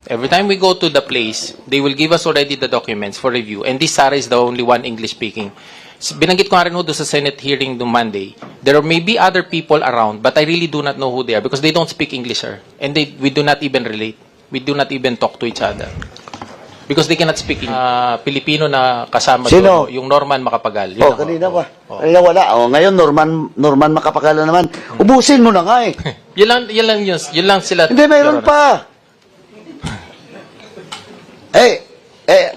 Every time we go to the place, they will give us already the documents for review. And this Sarah is the only one English speaking. Binanggit ko nga rin doon sa Senate hearing no Monday. There may be other people around, but I really do not know who they are because they don't speak English, sir. And we do not even relate. We do not even talk to each other. Because they cannot speak Filipino na kasama Sino? doon, yung Norman Macapagal. Yun Oh, ako. kanina pa. Kanina wala. Oh, ngayon, Norman Macapagal na naman. Ubusin mo na nga eh. Yun lang sila. Hindi, mayroon Your Honor. pa.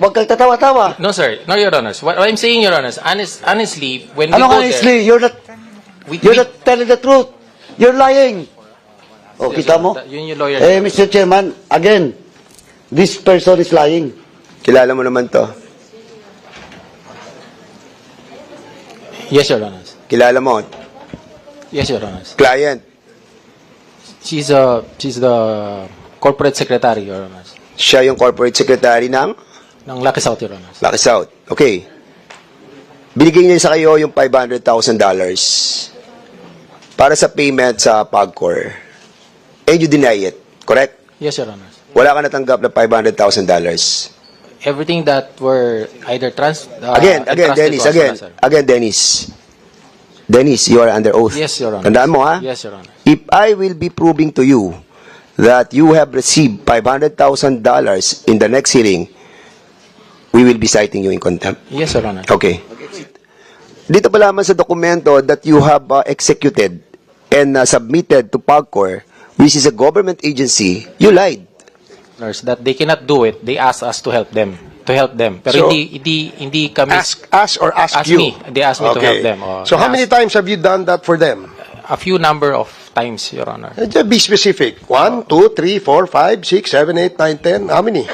Wag kang tatawa-tawa. No, sir. No, Your Honors. What I'm saying, Your Honors, honestly, when we Ano go honestly? there... You're not telling the truth. You're lying. Oh, kita mo? Yun yung lawyer. Mr. Chairman, again, this person is lying. Kilala mo naman to. Yes, Your Honors. Kilala mo. Yes, Your Honors. Client. She's the corporate secretary, Your Honors. Siya yung corporate secretary ng Ng Lucky South, Your Honors. Lucky South. Okay. Binigay niya sa kayo yung $500,000 para sa payment sa PAGCOR. And you deny it. Correct? Yes, Your Honors. Wala ka natanggap na $500,000. Everything that were either Again, entrusted Dennis, to us, again. sir. Again, Dennis. Dennis, you are under oath. Yes, Your Honor. Tandaan mo, ha? Yes, Your Honor. If I will be proving to you that you have received $500,000 in the next hearing, we will be citing you in contempt. Yes, Your Honor. Okay. Dito pa lamang sa dokumento that you have executed and submitted to PAGCOR, which is a government agency, you lied. That they cannot do it. They ask us to help them. Pero So, hindi kami... Ask us or ask Ask you? me. They ask me to help them. So how many times have you done that for them? A few number of times, Your Honor. Just be specific. 1, 2, 3, 4, 5, 6, 7, 8, 9, 10. How many?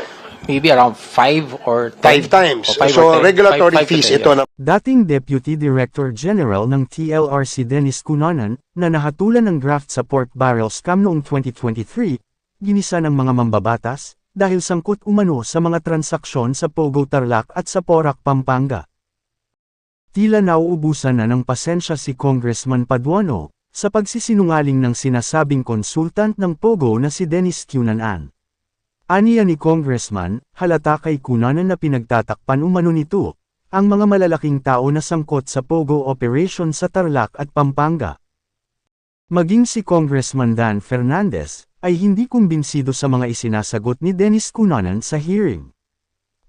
Maybe around 5 or 10. 5 times. O 5 So or 10. regulatory 5 to fees 10, ito yeah. na. Dating Deputy Director General ng TLRC Dennis Cunanan, na nahatulan ng graft sa pork barrel scam noong 2023, ginisa ng mga mambabatas, dahil sangkot umano sa mga transaksyon sa Pogo Tarlac at sa Porac, Pampanga. Tila nauubusan na ng pasensya si Congressman Paduano, sa pagsisinungaling ng sinasabing consultant ng Pogo na si Dennis Cunanan. Aniya ni Congressman, halata kay Cunanan na pinagtatakpan umano nito, ang mga malalaking tao na sangkot sa Pogo operation sa Tarlac at Pampanga. Maging si Congressman Dan Fernandez, ay hindi kumbinsido sa mga isinasagot ni Dennis Cunanan sa hearing.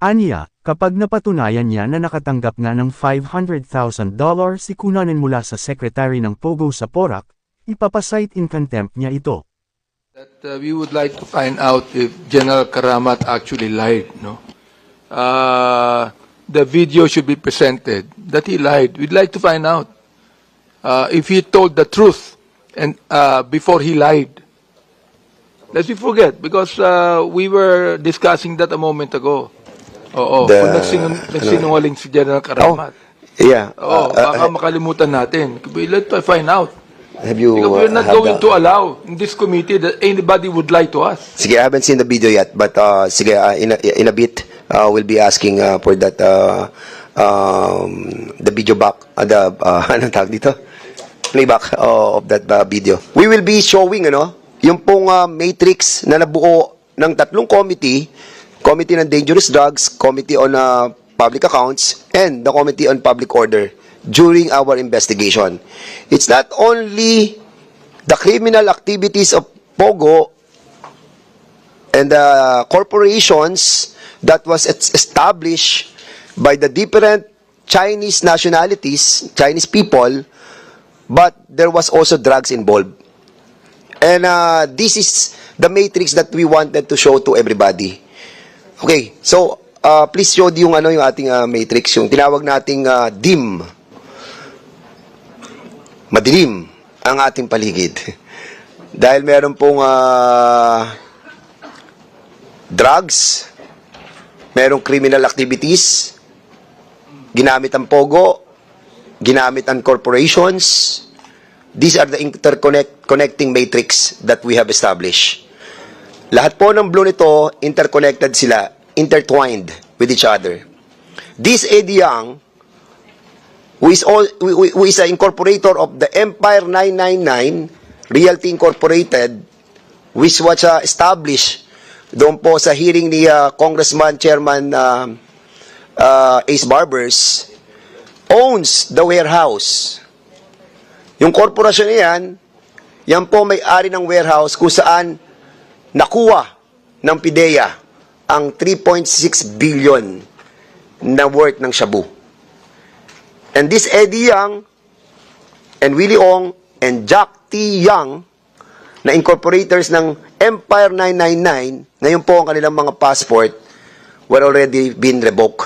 Aniya, kapag napatunayan niya na nakatanggap nga ng $500,000 si Cunanan mula sa secretary ng Pogo sa Porac, ipapasight in contempt niya ito. That we would like to find out if General Karamat actually lied, no? The video should be presented that he lied. We'd like to find out if he told the truth and before he lied. Let's we forget because we were discussing that a moment ago. Oo, kung nagsinungaling si General Karamat. Yeah. Oo, baka makalimutan natin. We'd like to find out. Have you Because we're not had going to allow in this committee that anybody would lie to us. Sige, I haven't seen the video yet, but sige, in a bit, we'll be asking for that, the video back, anong tawag dito? Playback of that video. We will be showing, yung pong matrix na nabuo ng tatlong committee ng dangerous drugs, committee on public accounts, and the committee on public order during our investigation. It's not only the criminal activities of Pogo and the corporations that was established by the different Chinese nationalities, Chinese people, but there was also drugs involved. And this is the matrix that we wanted to show to everybody. Okay, so please show yung yung ating matrix, yung tinawag nating DIM. Madilim ang ating paligid. Dahil meron pong drugs, merong criminal activities, ginamit ang Pogo, ginamit ang corporations. These are the connecting matrix that we have established. Lahat po ng blue nito, interconnected sila, intertwined with each other. This Eddie Yang, who is an incorporator of the Empire 999 Realty Incorporated, which was established doon po sa hearing ni Congressman Chairman Ace Barbers, owns the warehouse. Yung korporasyon na yan po may-ari ng warehouse kung saan nakuha ng PIDEA ang 3.6 billion na worth ng shabu. And this Eddie Yang and Willie Ong and Jack T. Yang na incorporators ng Empire 999, ngayon po ang kanilang mga passport were already been revoked.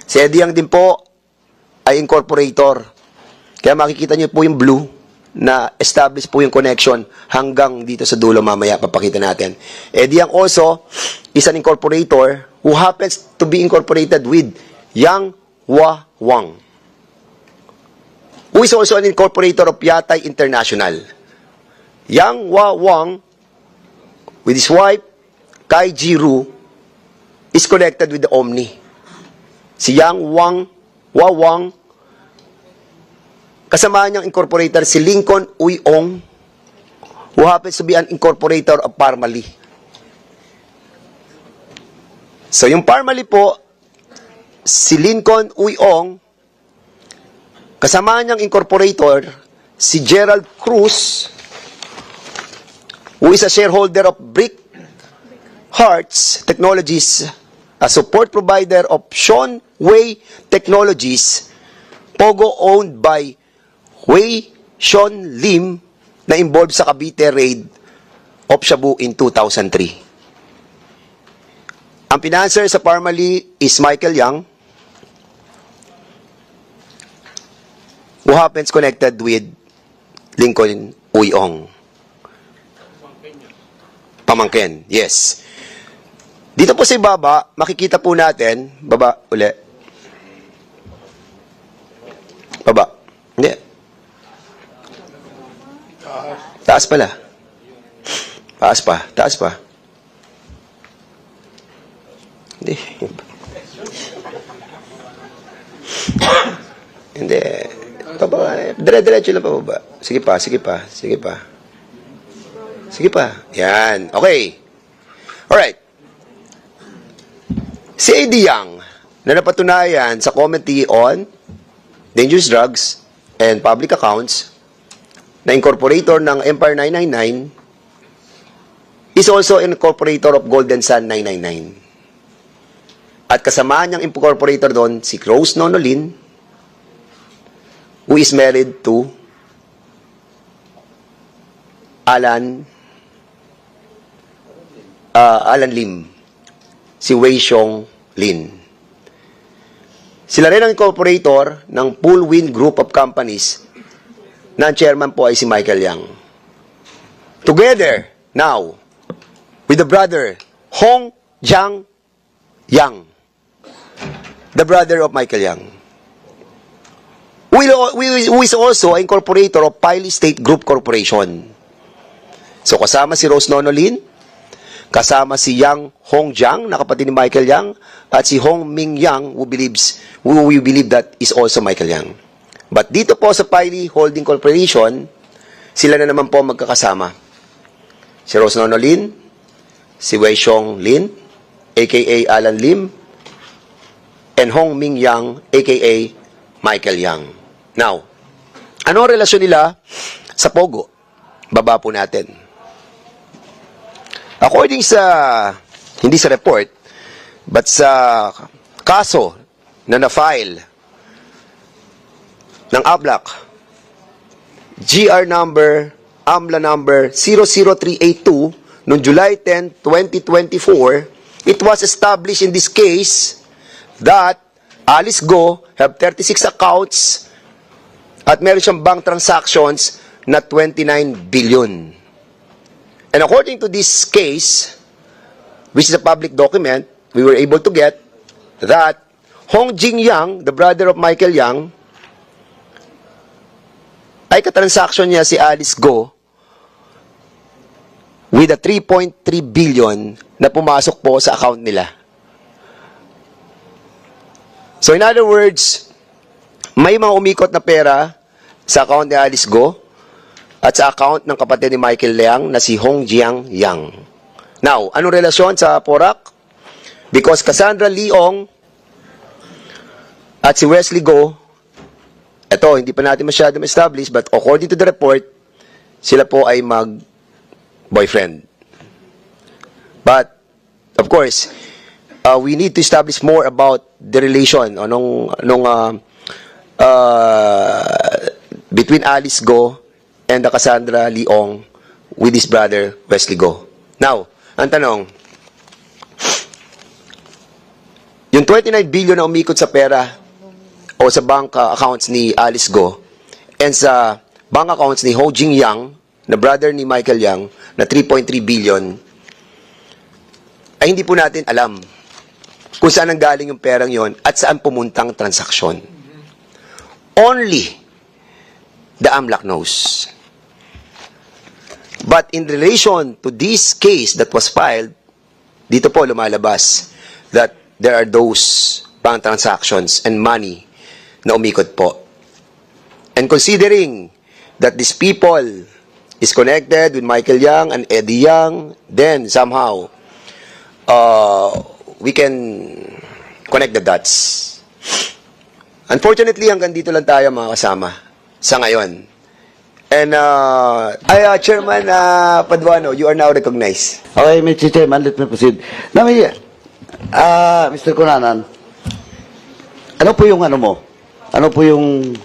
Si Eddie Yang din po ay incorporator. Kaya makikita niyo po yung blue na establish po yung connection hanggang dito sa dulo mamaya papakita natin. Eddie Yang also is an incorporator who happens to be incorporated with Yang Hua Wang, who is also an incorporator of Yatay International. Yang Hua Wang, with his wife, Kai Jiru, is connected with the Omni. Si Yang Hua Wang, kasama niyang incorporator si Lincoln Uy Ong, who happens to be an incorporator of Parmali. So yung Parmali po, si Lincoln Uy Ong, kasama niyang incorporator si Gerald Cruz, who is a shareholder of Brick Hearts Technologies, a support provider of Sean Wei Technologies, Pogo owned by Wei Sean Lim, na involved sa Cavite raid of Shabu in 2003. Ang financer sa Parmali is Michael Yang, who happens connected with Lincoln Uy Ong. Pamangkin, yes. Dito po sa ibaba, makikita po natin, baba uli. Baba. Hindi. Taas pala. Taas pa, taas pa. Hindi. Hindi. Baba, dire-diretso lang pa baba. Sige pa, sige pa, sige pa. Sige pa. Yan. Okay. Alright. Si Eddie Yang, na napatunayan sa Committee on Dangerous Drugs and Public Accounts, na incorporator ng Empire 999, is also an incorporator of Golden Sun 999. At kasama niyang incorporator doon si Rose Nonolin, who is married to Alan Lim, si Wei Xiong Lin. Sila rin ang incorporator ng Poolwind Group of Companies na ang chairman po ay si Michael Yang. Together, now, with the brother, Hong Jiang Yang, the brother of Michael Yang, who is also an incorporator of Piley State Group Corporation. So, kasama si Rose Nonolin, kasama si Yang Hong Jiang, na kapatid ni Michael Yang, at si Hong Ming Yang, who we believe that is also Michael Yang. But dito po sa Piley Holding Corporation, sila na naman po magkakasama. Si Rose Nonolin, si Wei Xiong Lin, aka Alan Lim, and Hong Ming Yang, aka Michael Yang. Now, ano ang relasyon nila sa Pogo? Baba po natin. According sa, hindi sa report, but sa kaso na na-file ng ABLAC, GR number, AMLA number 00382, noong July 10, 2024, it was established in this case that Alice Go have 36 accounts at meron siyang bank transactions na 29 billion. And according to this case, which is a public document, we were able to get that Hong Jing Yang, the brother of Michael Yang, ay katransaksyon niya si Alice Go with a 3.3 billion na pumasok po sa account nila. So in other words, may mga umikot na pera sa account ni Alice Go at sa account ng kapatid ni Michael Yang na si Hong Jiang Yang. Now, anong relasyon sa PORAC? Because Cassandra Leong at si Wesley Go, ito, hindi pa natin masyadong establish, but according to the report, sila po ay mag-boyfriend. But, of course, we need to establish more about the relation between Alice Go and the Cassandra Leong with his brother Wesley Go. Now, ang tanong, yung 29 billion na umikot sa pera o sa bank accounts ni Alice Go and sa bank accounts ni Ho Jing Yang, na brother ni Michael Yang, na 3.3 billion, ay hindi po natin alam kung saan ang galing yung perang yon at saan pumuntang transaksyon. Only the AMLAC knows. But in relation to this case that was filed, dito po lumalabas that there are those bank transactions and money na umikot po. And considering that these people is connected with Michael Yang and Eddie Yang, then somehow we can connect the dots. Unfortunately, hanggang dito lang tayo mga kasama sa ngayon. And, Chairman Paduano, you are now recognized. Okay, Mr. Chairman, let me proceed. Now, Mr. Cunanan, ano po yung ano mo? Ano po yung,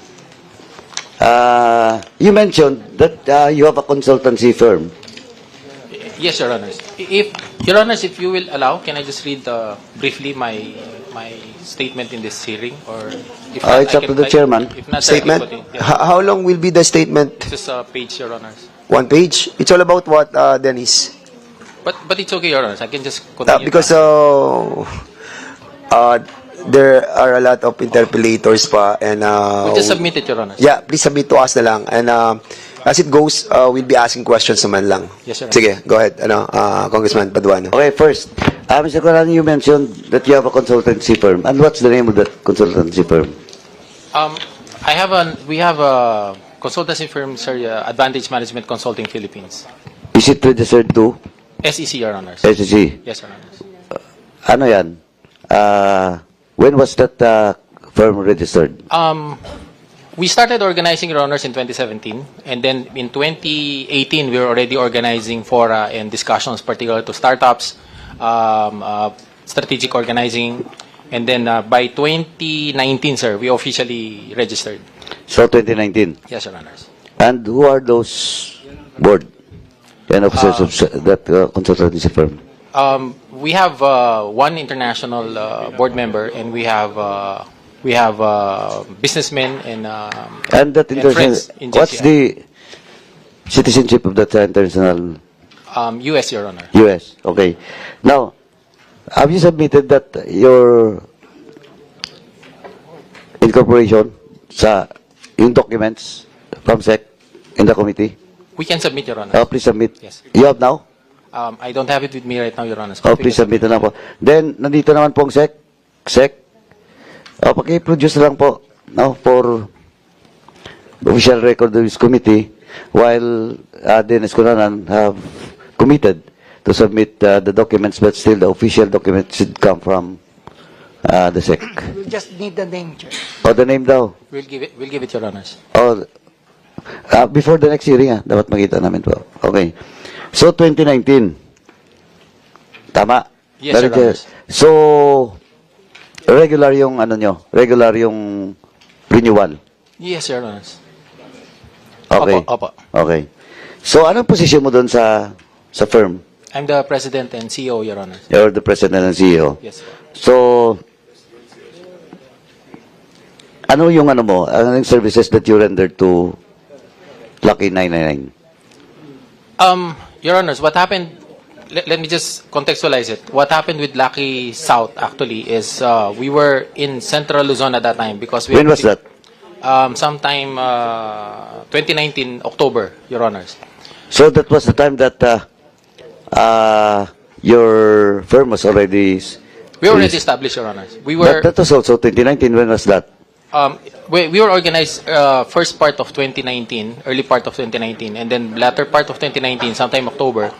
you mentioned that you have a consultancy firm. Yes, Your Honors. Your Honors, if you will allow, can I just read briefly my statement in this hearing? Or if not, It's up to the chairman. If not, Statement? I can put it. How long will be the statement? This is a page, Your Honors. One page? It's all about what, Dennis? But it's okay, Your Honors. I can just continue. Because there are a lot of interpellators pa, and We'll just submit it, Your Honors. yeah, please submit to us na lang. And as it goes, we'll be asking questions naman lang. Yes, sir. Sige, go ahead, Congressman Paduano. Okay, first, Mr. Cunanan, you mentioned that you have a consultancy firm. And what's the name of that consultancy firm? We have a consultancy firm, sir, Advantage Management Consulting Philippines. Is it registered to SEC, Your Honors. SEC? Yes, Your Honors. Ano yan? When was that firm registered? We started organizing, Your Honors, in 2017, and then in 2018, we were already organizing fora and discussions particular to startups, strategic organizing, and then by 2019, sir, we officially registered. So, 2019. Yes, Your Honors. And who are those board and officers of that consultancy firm? We have one international board member, and we have businessmen and And that international, friends in what's JCI. the citizenship of that international U.S., Your Honor. US? Okay. Now, have you submitted that your incorporation sa yung documents from SEC in the committee? We can submit, Your Honor. Please submit. Yes. You have now? I don't have it with me right now, Your Honor. Please submit na lang po. Then, nandito naman pong SEC. Paki-produce lang po, no, for official record of this committee, while Dennis Cunanan have committed to submit the documents, but still the official documents should come from the SEC. We just need the name, Chair. The name daw. We'll give it, Your Honors. Before the next hearing, dapat makita namin po. Okay. So, 2019. Tama? Yes, Your Honors. So, regular yung regular yung renewal. Yes, Your Honors. Okay. Opo. Okay. So, anong posisyon mo doon sa firm? I'm the President and CEO, Your Honors. You're the president and CEO. Yes, sir. So, ano yung anong services that you render to Lucky 999? Your Honors, what happened, let me just contextualize it. What happened with Lucky South, actually, is we were in Central Luzon at that time because we... When was that? Sometime 2019, October, Your Honors. So, that was the time that your firm was already... We were already established, Your Honors. We were... That was also 2019. When was that? We were organized first part of 2019, early part of 2019, and then latter part of 2019, sometime October,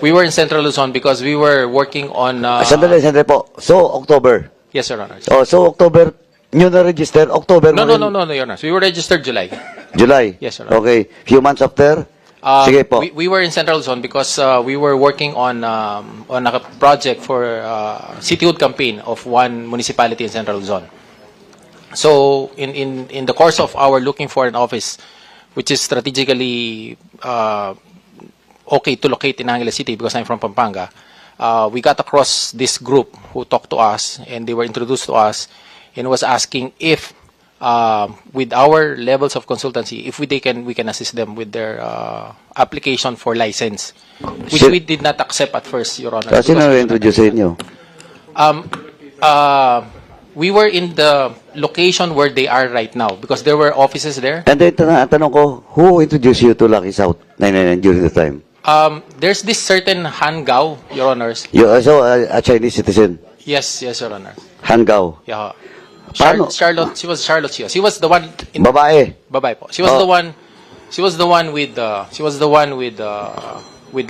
We were in Central Luzon because we were working on... Sandali po. So, October. Yes, Your Honors. Oh, so October, nyo na-register? October No, mo no, rin? no, no, Your Honors. We were registered July. July? Yes, Your Honor. Okay. Few months after? Sige po. We were in Central Luzon because we were working on a project for cityhood campaign of one municipality in Central Luzon. So in the course of our looking for an office which is strategically okay to locate in Angeles City because I'm from Pampanga, we got across this group who talked to us and they were introduced to us and was asking if with our levels of consultancy, if we can assist them with their application for license, which Sir- we did not accept at first, Your Honor. Kasi because we did not na-introduce sa inyo? we were in the location where they are right now because there were offices there. And then, tanong ko, who introduced you to Lucky South 999 during the time? There's this certain Han Gao, Your Honors. You also a Chinese citizen? Yes, your Honor. Han Gao. Yeah. Paano? Charlotte, she was Charlotte Chia. She was the one in Babae. Babae po. She was the one with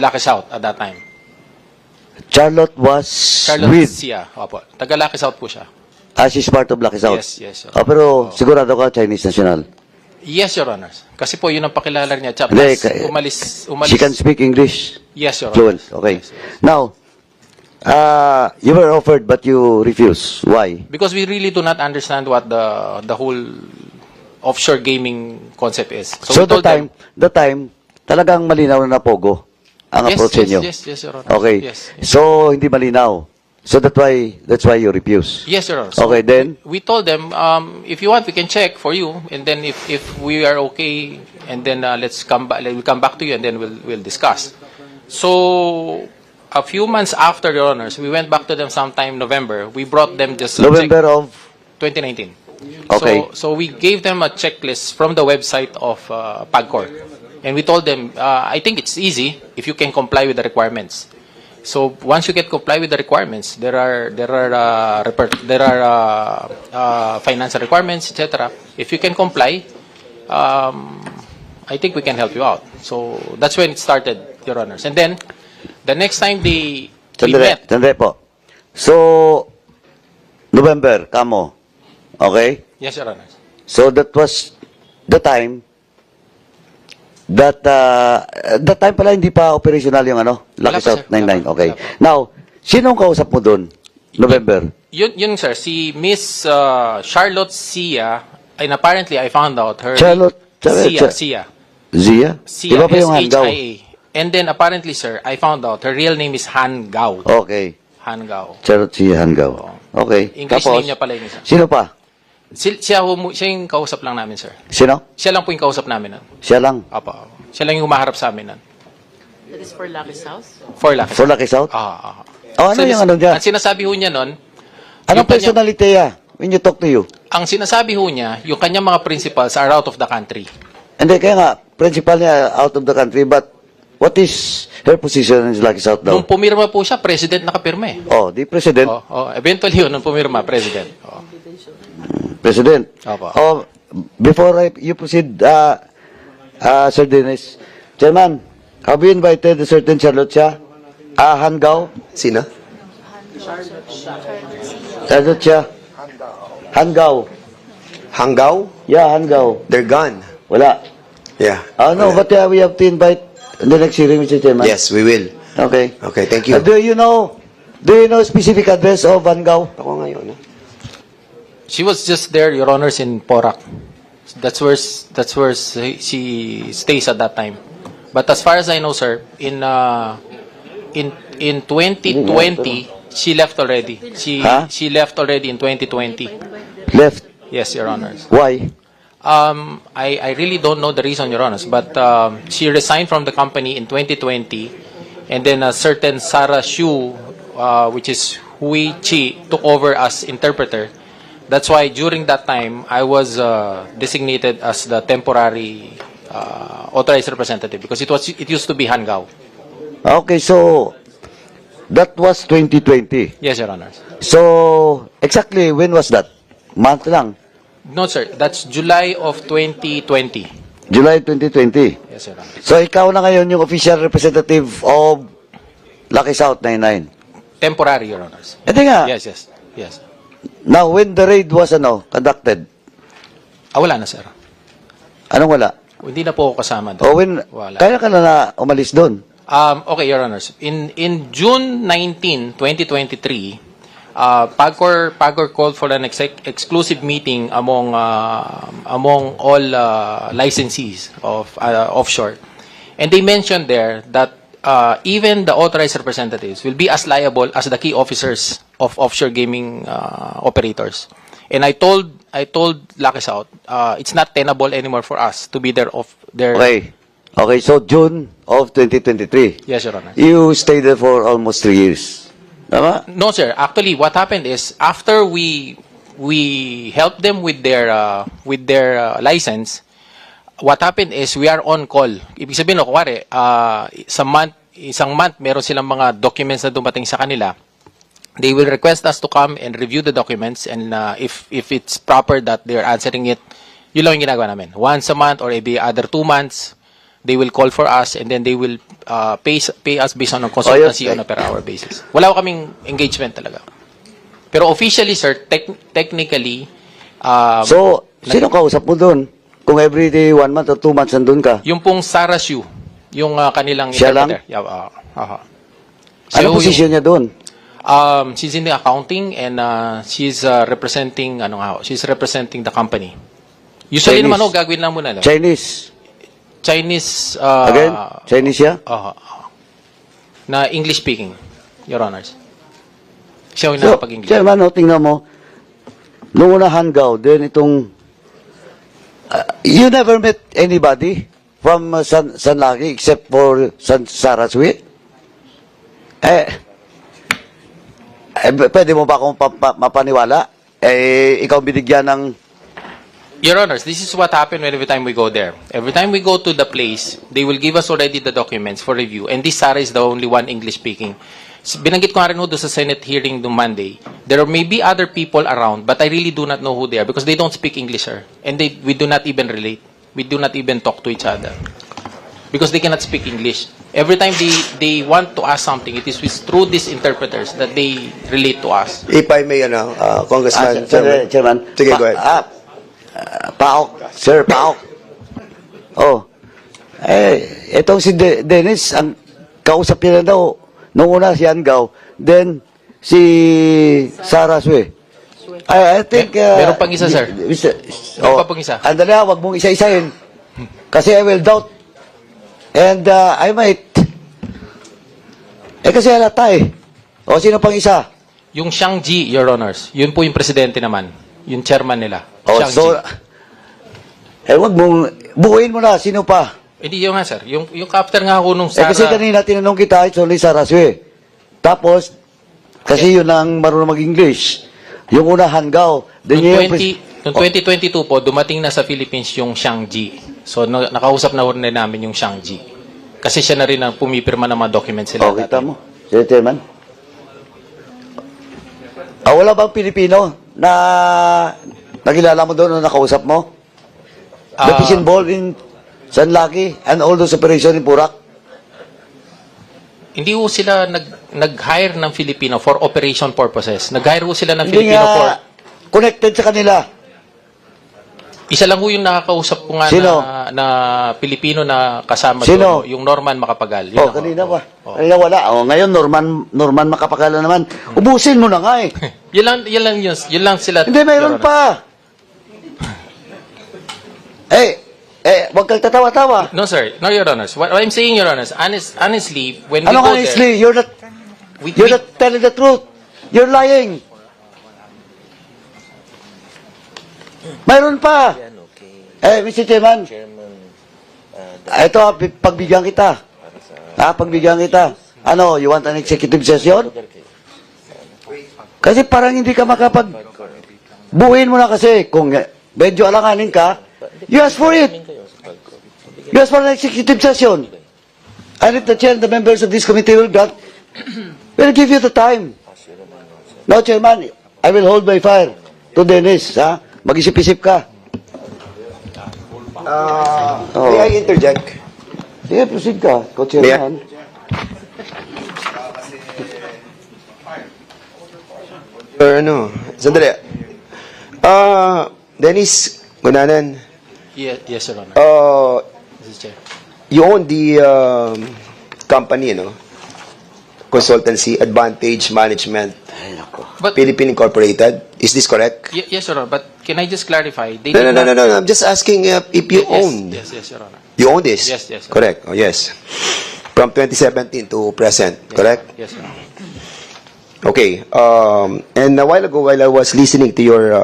Lucky South at that time. Charlotte was Charlotte with... Chia. Opo. Taga Lucky South po siya. she's part of Lucky South? Yes, Your Oh, pero sigurado ka Chinese national? Yes, Your Honors. Kasi po yun ang pakilala niya. Tsaka Hindi, plus, umalis. She can speak English Yes, Your fluent. Honor. Okay. Yes, yes. Now, you were offered but you refused. Why? Because we really do not understand what the whole offshore gaming concept is. So we told them- the time, talagang malinaw na Pogo ang approach niyo. Yes, Your Honor. Okay. Yes, yes. So hindi malinaw. So that's why you refuse. Yes, Your Honor. Okay, then? We told them, if you want, we can check for you, and then if we are okay, and then let's come back. We'll come back to you, and then we'll discuss. So a few months after, Your Honors, we went back to them sometime November. We brought them just a November of 2019. Okay. So we gave them a checklist from the website of PAGCOR, and we told them, I think it's easy if you can comply with the requirements. So once you get comply with the requirements, there are financial requirements, etc. If you can comply, I think we can help you out. So that's when it started, Your Honors. And then the next time we met. Sandali po. So, November, kamo. Okay? Yes, Your Honors. So that was the time that time pala hindi pa operational yung Wala Lucky pa, South sir. Wala 99. pa. Okay. Wala pa. Now, sinong kausap mo doon? November. Yun sir, si Miss Charlotte Sia, and apparently I found out her Charlotte- Sia. Zia? Sia, Iba pa yung Han Gao. S-H-I-A. And then apparently, sir, I found out her real name is Han Gao. Okay. Han Gao. Charlotte si Hanggaw. Okay. English Tapos, name niya pala yun, sir. sino pa? Siya yung kausap lang namin, sir. Sino? Siya lang po yung kausap namin nun. Siya lang. Apa. Siya lang yung humaharap sa amin nun. That is for Lucky's house? For Lucky. For Lucky South? Ah. Oh, ano yung ano dyan? Ang sinasabi ho niya nun, Anong yung kanya- personality niya when you talk to you? ang sinasabi ho niya, yung kanyang mga principals are out of the country. Hindi, kaya nga, principal niya out of the country, but what is her position in Lucky South Nung daw? pumirma po siya, president nakapirma eh. Oh, the president. Eventually yun, nung pumirma, president. President. Opo. Oh, before you proceed, Sir Dennis, Chairman, have you invited a certain Charlotte Chia? Hanggaw? Sino? Charlotte Chia? Hanggaw. Hanggaw? Yeah, Hanggaw. They're gone. Wala. Yeah. No, Wala. but we have to invite in the next hearing, Mr. Chairman. Yes, we will. Okay. Okay, thank you. Do you know specific address of Hanggaw? Ako ngayon. She was just there, Your Honors, in Porac. That's where she stays at that time. But as far as I know, sir, in 2020, she left already. She left already in 2020. Left. Yes, Your Honors. Why? I really don't know the reason, Your Honors, but she resigned from the company in 2020, and then a certain Sarah Shu, which is Hui Chi, took over as interpreter. That's why during that time, I was designated as the temporary authorized representative because it used to be Hanggaw. Okay, so that was 2020. Yes, Your Honors. So, exactly when was that? Month lang. No, sir. That's July of 2020. July 2020. Yes, Your Honor. So, ikaw na ngayon yung official representative of Lucky South 99. Temporary, Your Honors. Hindi nga. Yes. Now, when the raid was conducted, Wala na, sir. anong wala? Hindi na po ako kasama doon. O when, Wala. kaya ka na umalis doon? Okay, Your Honors. In June 19, 2023, Pagcor called for an exclusive meeting among all licensees of offshore, and they mentioned there that even the authorized representatives will be as liable as the key officers of offshore gaming operators. And I told Lucky South, it's not tenable anymore for us to be there. Okay, so June of 2023. Yes, Your Honor. You stayed there for almost 3 years. Tama? No, sir. Actually, what happened is after we helped them with their license, what happened is we are on call. Ibig sabihin, kuwari, isang month, meron silang mga documents na dumating sa kanila. They will request us to come and review the documents, and if it's proper that they are answering it, yun lang yung ginagawa namin. Once a month or maybe other 2 months, they will call for us, and then they will pay us based on a consultancy on a per hour basis. Wala ko kaming engagement talaga. Pero officially, sir, technically, So, sino kausap mo doon? Kung every day, 1 month or 2 months nandun ka? yung pong Sarah Shu, yung kanilang Siya lang? interpreter. Yeah, Ano posisyon niya doon? She's in the accounting, and she's representing she's representing the company. Usually Chinese. naman gagawin lang muna. Chinese Again? Chinese siya? na English speaking, Your Honors. Siya yung So, nakapag-English. Chairman, tingnan mo, nung una Hanggaw, then itong, you never met anybody from San Lagi except for Saraswit? Pwede mo ba akong mapaniwala? Ikaw binigyan ng... Your Honors, this is what happened every time we go there. Every time we go to the place, they will give us already the documents for review. And this Sarah is the only one English speaking. Binanggit ko nga rin doon sa Senate hearing noong Monday. There may be other people around, but I really do not know who they are because they don't speak English, sir. And we do not even relate. We do not even talk to each other. Because they cannot speak English. Every time they want to ask something, it is through these interpreters that they relate to us. If I may, Congressman, Chairman. Sige, go ahead. Paok. Sir, Paok. Itong si Dennis, ang kausap niya na daw, nung una si Hanggaw, then si Sarah Sue. I think... Meron pang isa, sir. Meron pa pang isa. Andali, wag mong isa-isahin. Kasi I will doubt. And I might... kasi halata eh. O, sino pang isa? Yung Xiang Ji, Your Honors, yun po yung presidente naman. Yung chairman nila. O, Xiang so... Ji. wag mong... Buuin mo na, sino pa? Hindi yun nga, sir. Yung after nga ako nung Sarah... kasi kanina tinanong kita, it's only Sarah Sue. Tapos, kasi yun ang marunong mag-English. Yung una, Hanggaw. Noong 2022 po, dumating na sa Philippines yung Xiang Ji. So, nakausap na rin namin yung Xiang Ji. Kasi siya na rin ang pumipirma ng mga documents sila. Kita mo. Sir Chairman. Wala bang Pilipino na nakilala mo doon na nakausap mo? That is involved in San Laki and all those operations in Purak? Hindi ho sila nag-hire ng Filipino for operation purposes. Nag-hire ho sila ng Filipino for... Connected sa kanila. Isa lang ho yung nakakausap ko nga Sino? na Pilipino na kasama Sino? doon. Yung Norman Macapagal. Yun lang ho. Kanina ba? Kanina wala. Ngayon, Norman Macapagal na naman. Ubusin mo na nga eh. Yun lang sila. Hindi, mayroon Your Honor. pa. Wag kang tatawa-tawa. No, sir. No, Your Honors. What I'm saying, Your Honors, honestly, when we Ano go honestly? there... You're not telling the truth. You're lying. Mayroon pa. Mr. Chairman. Ito, pagbigyan kita. Pagbigyan kita. Ano, you want an executive session? Kasi parang hindi ka buuin mo na kasi. Kung medyo alanganin ka, you ask for it. You ask for an executive session. And if the chair and the members of this committee will grant, we'll give you the time. Now, Chairman, I will hold my fire to Dennis. Mag-isip-isip ka. May I interject? Sige, proceed ka, Co-Chairman. Or ano, sandali. Dennis Gunanan, Yes, Your Honor. Mr. Chair. you own the company, no? Consultancy Advantage Management But Philippine Incorporated. Is this correct? yes, Your Honor. But can I just clarify? They No, did no, no, not- no, no. I'm just asking if you owned. Yes, Your Honor. You own this? Yes, yes, sir. Correct. Oh, yes. From 2017 to present, correct? Yes, Your Honor. Okay. And a while ago, while I was listening to your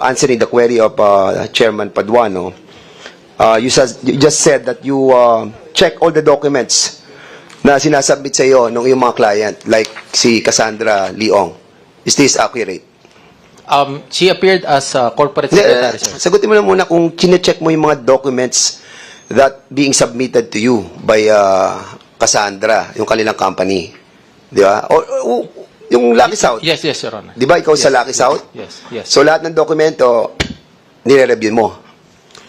answering the query of Chairman Paduano, you just said that you check all the documents na sinasubmit sa iyo ng iyong mga client, like si Cassandra Leong. Is this accurate? She appeared as a corporate Hindi, secretary, sir. sagutin mo na muna kung chine-check mo yung mga documents that being submitted to you by Cassandra, yung kanilang company. Di ba? O yung Lucky South. Yes, Your Honor. Di ba ikaw sa Lucky South? Yes. So lahat ng dokumento, nire-review mo.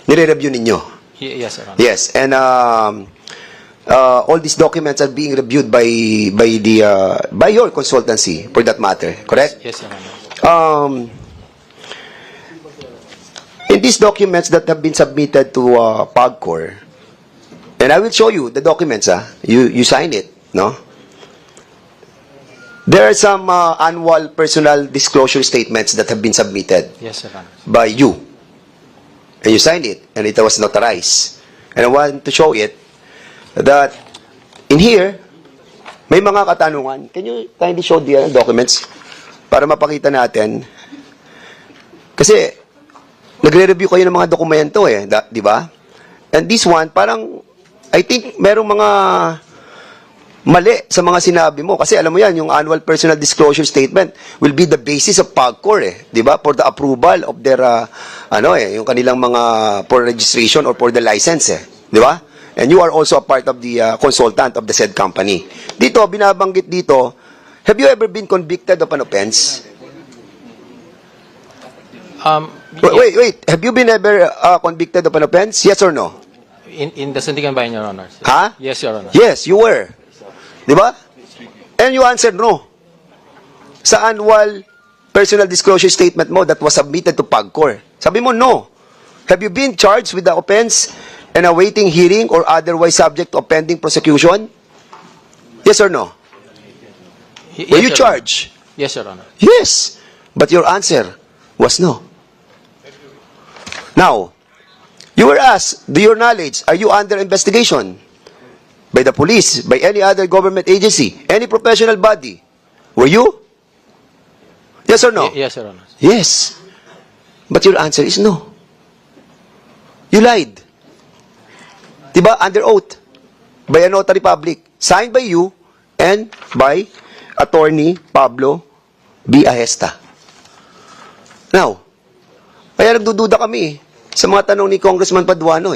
Nire-review ninyo. Yes, Your Honor. Yes, and all these documents are being reviewed by your consultancy, for that matter. Correct? Yes, Your Honor. In these documents that have been submitted to PAGCOR, and I will show you the documents. You sign it, no? There are some annual personal disclosure statements that have been submitted Yes, Your Honor. by you. And you signed it, and it was notarized. And I want to show it that in here, may mga katanungan. Can you kindly show the documents para mapakita natin? Kasi, nagre-review kayo ng mga dokumento di ba? And this one, parang, I think, merong mga mali sa mga sinabi mo. Kasi alam mo yan, yung annual personal disclosure statement will be the basis of PAGCOR, di ba? For the approval of their, yung kanilang mga, for registration or for the license, di ba? And you are also a part of the consultant of the said company. Dito, binabanggit dito, have you ever been convicted of an offense? Wait. Have you been ever convicted of an offense? Yes or no? In the Sandigan Bayan, Your Honor. Ha? Yes, Your Honor. Yes, you were. Di ba? And you answered no. Sa annual personal disclosure statement mo that was submitted to PAGCOR. Sabi mo no. Have you been charged with the offense and awaiting hearing or otherwise subject to a pending prosecution? Yes or no? Were you Your Honor. charged? Yes, Your Honor. Yes. But your answer was no. Now, you were asked, to your knowledge, are you under investigation? By the police, by any other government agency, any professional body. Were you? Yes or no? Yes, Your Honor. Yes. But your answer is no. You lied. Diba? Under oath. By a notary public. Signed by you and by Attorney Pablo B. Ahesta. Now, kaya nagdududa kami sa mga tanong ni Congressman Paduano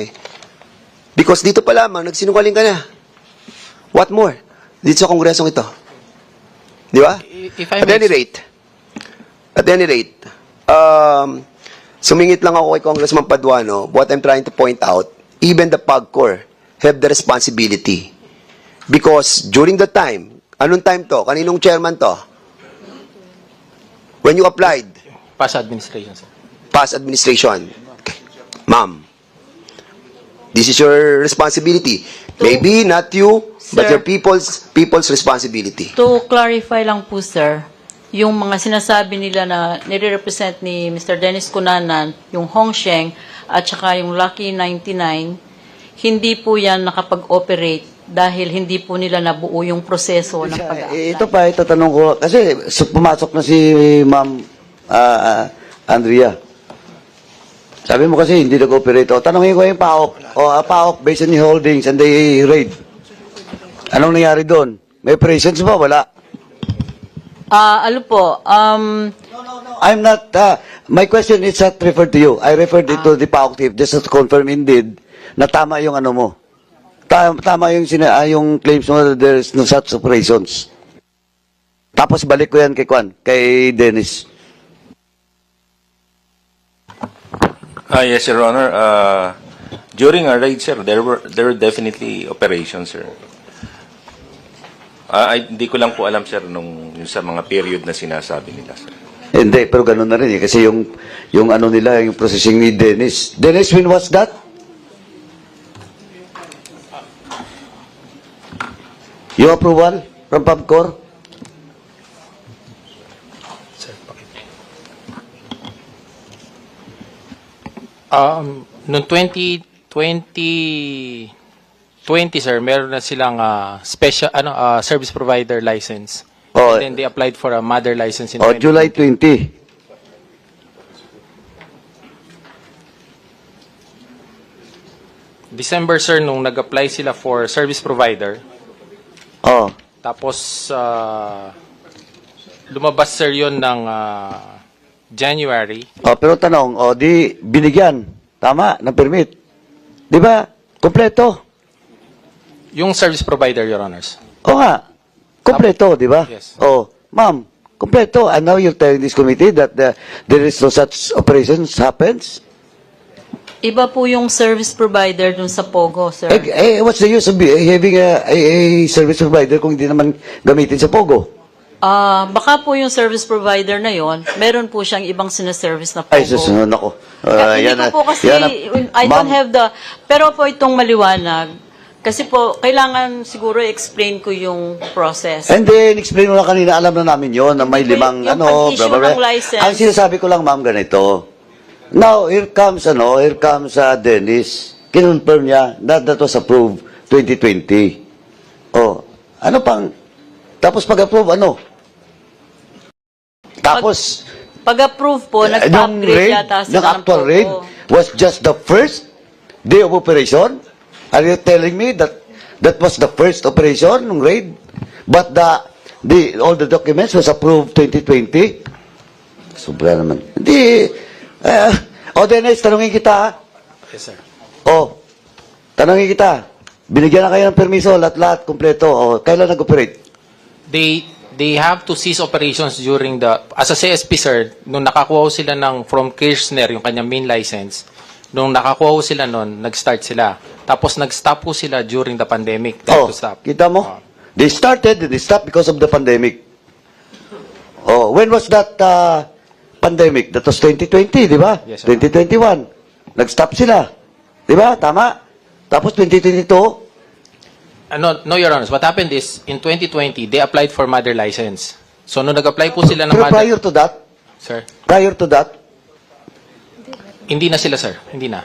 Because dito pa lamang, nagsinungaling ka na. What more? Dito sa kongresong ito. Di ba? If I At may- any rate, sumingit lang ako kay Congressman Paduano. What I'm trying to point out, even the PAGCOR have the responsibility. Because during the time, anong time to? Kaninong chairman to? When you applied, Past administration, sir. past administration. Okay. Ma'am, this is your responsibility. Maybe not you, but Sir. your people's responsibility. To clarify lang po, sir, yung mga sinasabi nila na nire-represent ni Mr. Dennis Cunanan, yung Hongsheng, at saka yung Lucky 99, hindi po yan nakapag-operate dahil hindi po nila nabuo yung proseso ng pag-apply. Ito pa, itatanong ko, kasi pumasok na si Ma'am Andrea. Sabi mo kasi hindi nag-operate. O, tanongin ko yung PAOK. O, PAOK, based on the holdings and the raid. Anong nangyari doon? May presence ba? Wala. Ano po, I'm not, my question is not referred to you. I referred it to the PAOK chief just to confirm indeed na tama yung ano mo. Tama yung, yung claims mo that there's no such operations. Tapos balik ko yan kay Dennis. Yes, Your Honor. During our raid, sir, there were definitely operations, sir. Hindi ko lang po alam, sir, yung sa mga period na sinasabi nila, sir. Hindi, pero ganun na rin eh. Kasi yung ano nila, yung processing ni Dennis. Dennis, when was that? Yung approval from PubCor? Noong 2020, sir, meron na silang special service provider license. Oh. And then they applied for a mother license in O, July 20. December, sir, nung nag-apply sila for service provider. Oh. Tapos, lumabas, sir, yun ng January. Oh, pero tanong, di binigyan. Tama, ng permit. Di ba? Kompleto. Yung service provider, Your Honors. O nga. Kompleto, di ba? Yes. Oh, ma'am, kompleto. And now you're telling this committee that there is no such operations happens? Iba po yung service provider dun sa Pogo, sir. What's the use of having a service provider kung hindi naman gamitin sa Pogo? Baka po yung service provider na yon, meron po siyang ibang sinaservice na Pogo. Ay, susunod ako. Hindi ko po kasi, I don't have the, pero po itong maliwanag, kasi po, kailangan siguro explain ko yung process. And then, explain mo na kanina, alam na namin yon na may limang, Yung pag-issue blah, blah, blah. ng license. Ang sinasabi ko lang, ma'am, ganito. Now, here comes Dennis. Kinonfirm niya that was approved 2020. Oh, ano pang, tapos pag-approve, ano? Tapos, Pag-approve po, yung nag-upgrade raid, yata yung sila ng actual Pogo. raid was just the first day of operation? Are you telling me that was the first operation ng raid? But all the documents was approved 2020? Sobra naman. Hindi. Dennis, tanungin kita. Yes, sir. Tanungin kita. Binigyan na kayo ng permiso, lahat-lahat, kompleto. Kailan nag-operate? They have to cease operations during as a CSP, sir, nung nakakuha sila from Kirchner, yung kanyang main license, nung nakakuha sila nun, nag-start sila. Tapos nag-stop po sila during the pandemic. They had to stop. Kita mo? They started and they stopped because of the pandemic. When was that pandemic? That was 2020, di ba? Yes, sir. 2021. Nag-stop sila. Di ba? Tama? Tapos 2022, No, Your Honor. What happened is, in 2020, they applied for mother license. So, nung nag-apply po sila ng pero mother... prior to that, Hindi na sila, sir. Hindi na.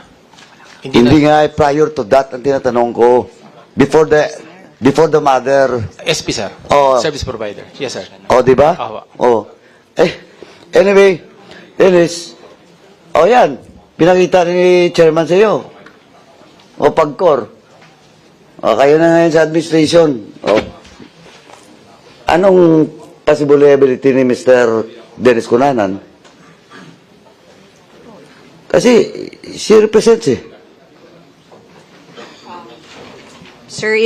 hindi nga prior to that ang tinatanong ko. Before the mother. SP, sir. Oh. Service provider. Yes, sir. Di ba? Anyway, Dennis, yan. Pinakita ni chairman sa iyo. PubCor. Kayo na ngayon sa administration. Anong possibility ni Mr. Dennis Cunanan? Kasi, she represents Sir,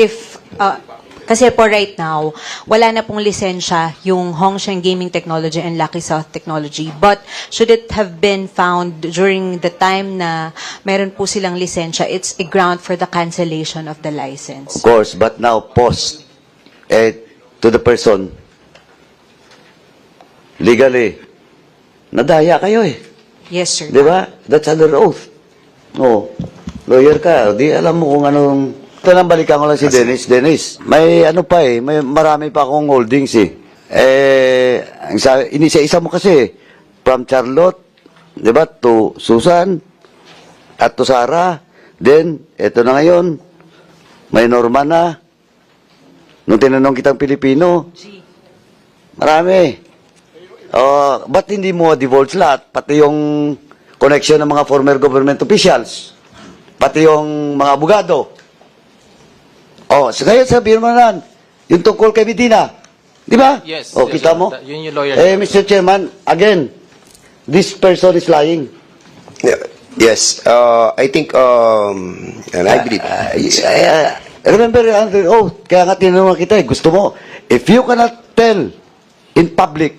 kasi po right now, wala na pong lisensya yung Hongsheng Gaming Technology and Lucky South Technology. But should it have been found during the time na meron po silang lisensya, it's a ground for the cancellation of the license. Of course, but now post to the person. Legally, nadaya kayo Yes, sir. Di ba? That's under oath. Lawyer ka, di alam mo kung anong... Ito lang, balikan ko lang si Dennis. Dennis, may may marami pa akong holdings inisa-isa mo kasi, from Charlotte, di ba, to Susan, at to Sarah, then, eto na ngayon, may Norma na, nung tinanong kitang Pilipino, marami. Ba't hindi mo divulge lahat? Pati yung connection ng mga former government officials, pati yung mga abogado. So ngayon sabihin mo na yung tungkol kay Medina. Di ba? Yes. Kita mo? Yun yung lawyer. Mr. Chairman, again, this person is lying. Yes. I think, and I believe. Remember, kaya nga tinanong kita, gusto mo, if you cannot tell in public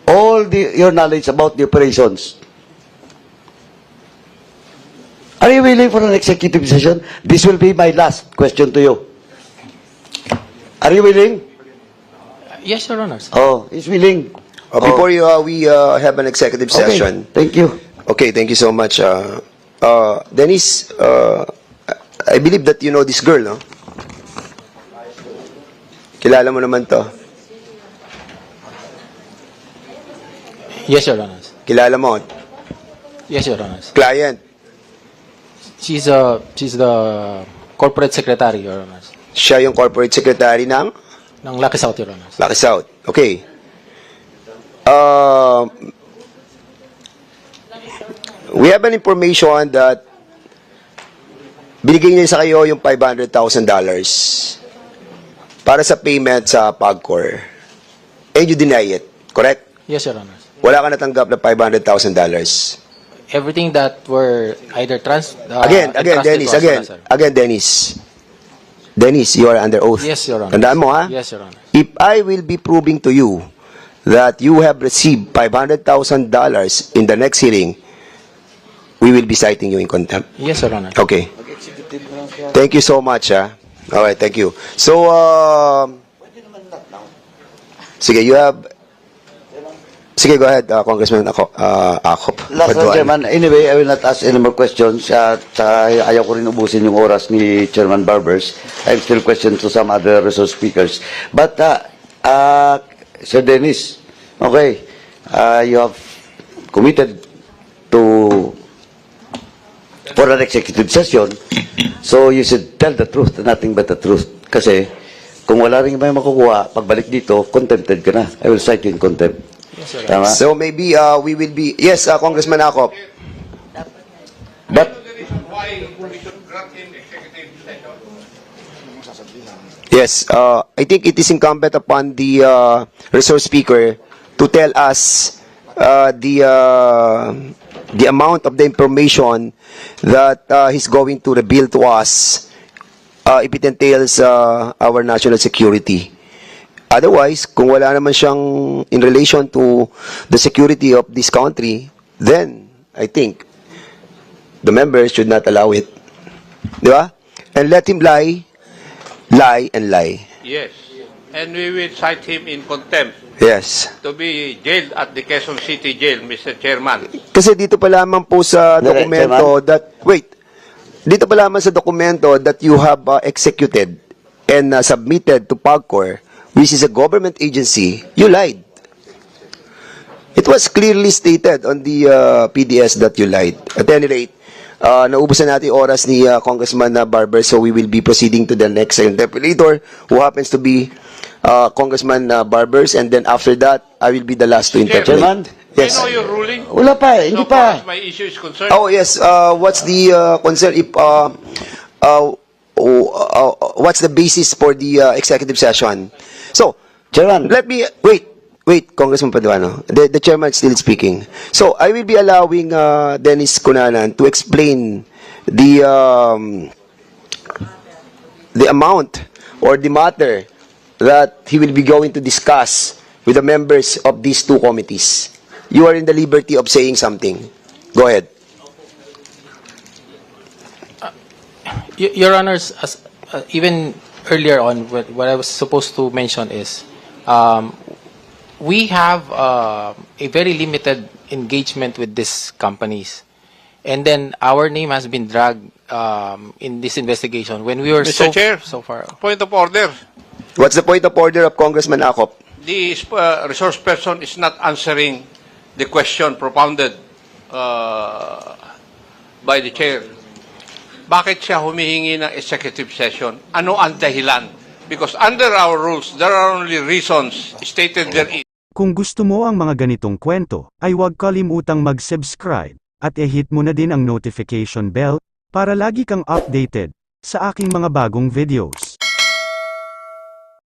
all your knowledge about the operations, are you willing for an executive session? This will be my last question to you. Are you willing? Yes, Your Honors. Oh, he's willing. Before we have an executive session. Okay, thank you. Okay, thank you so much. Dennis, I believe that you know this girl, no? Kilala mo naman to. Yes, Your Honors. Kilala mo. Yes, Your Honors. Client. She's the corporate secretary, Your Honors. Siya yung corporate secretary ng Ng Lucky South, Your Honors. Lucky South. Okay. We have an information that binigay niya sa kayo yung $500,000 para sa payment sa PAGCOR. And you deny it, correct? Yes, Your Honors. Wala ka natanggap na $500,000. Everything that were either Again, entrusted Dennis, to us, sir. Dennis. Dennis, you are under oath. Yes, Your Honor. Tandaan mo, ha? Yes, Your Honor. If I will be proving to you that you have received $500,000 in the next hearing, we will be citing you in contempt. Yes, Your Honor. Okay. Thank you so much, ha? All right, thank you. So, sige, you have... Sige, go ahead, Congressman Akop. Last one, Chairman. Anyway, I will not ask any more questions. Ayaw ko rin ubusin yung oras ni Chairman Barbers. I'm still questioning to some other resource speakers. But, Sir Dennis, okay, you have committed for an executive session, so you should tell the truth, nothing but the truth. Kasi, kung wala rin may makukuha, pagbalik dito, contempted ka na. I will cite you in contempt. Yes, Your Tama? Honor. So maybe we will be... Yes, Congressman Akop. But, Yes, I think it is incumbent upon the resource speaker to tell us the amount of the information that he's going to reveal to us if it entails our national security. Otherwise, kung wala naman siyang in relation to the security of this country, then I think the members should not allow it. Di ba? And let him lie, and lie. Yes. And we will cite him in contempt Yes. to be jailed at the Quezon City Jail, Mr. Chairman. Kasi dito pa lamang po sa dokumento dito pa lamang sa dokumento that you have executed and submitted to PAGCOR, which is a government agency, you lied. It was clearly stated on the PDS that you lied. At any rate, naubos na natin oras ni Congressman Barber, so we will be proceeding to the next interpolator, who happens to be Congressman Barbers, and then after that, I will be the last to interpolate. Chairman? Yes. I know your ruling. wala pa, hindi So far pa. as my issue is concerned. Oh yes. What's the concern? If what's the basis for the executive session? So, Chairman, let me wait, Congressman Paduano. The chairman is still speaking. So I will be allowing Dennis Cunanan to explain the amount or the matter that he will be going to discuss with the members of these two committees. You are in the liberty of saying something. Go ahead. Your Honors, even earlier on, what I was supposed to mention is, we have a very limited engagement with these companies. And then our name has been dragged in this investigation when we were Mr. Chair, so far. Point of order. What's the point of order of Congressman Akop? The resource person is not answering the question propounded by the chair. Bakit siya humihingi ng executive session? Ano ang dahilan? Because under our rules, there are only reasons stated therein. Kung gusto mo ang mga ganitong kwento, ay huwag kalimutang mag-subscribe at i-hit mo na din ang notification bell para lagi kang updated sa aking mga bagong videos.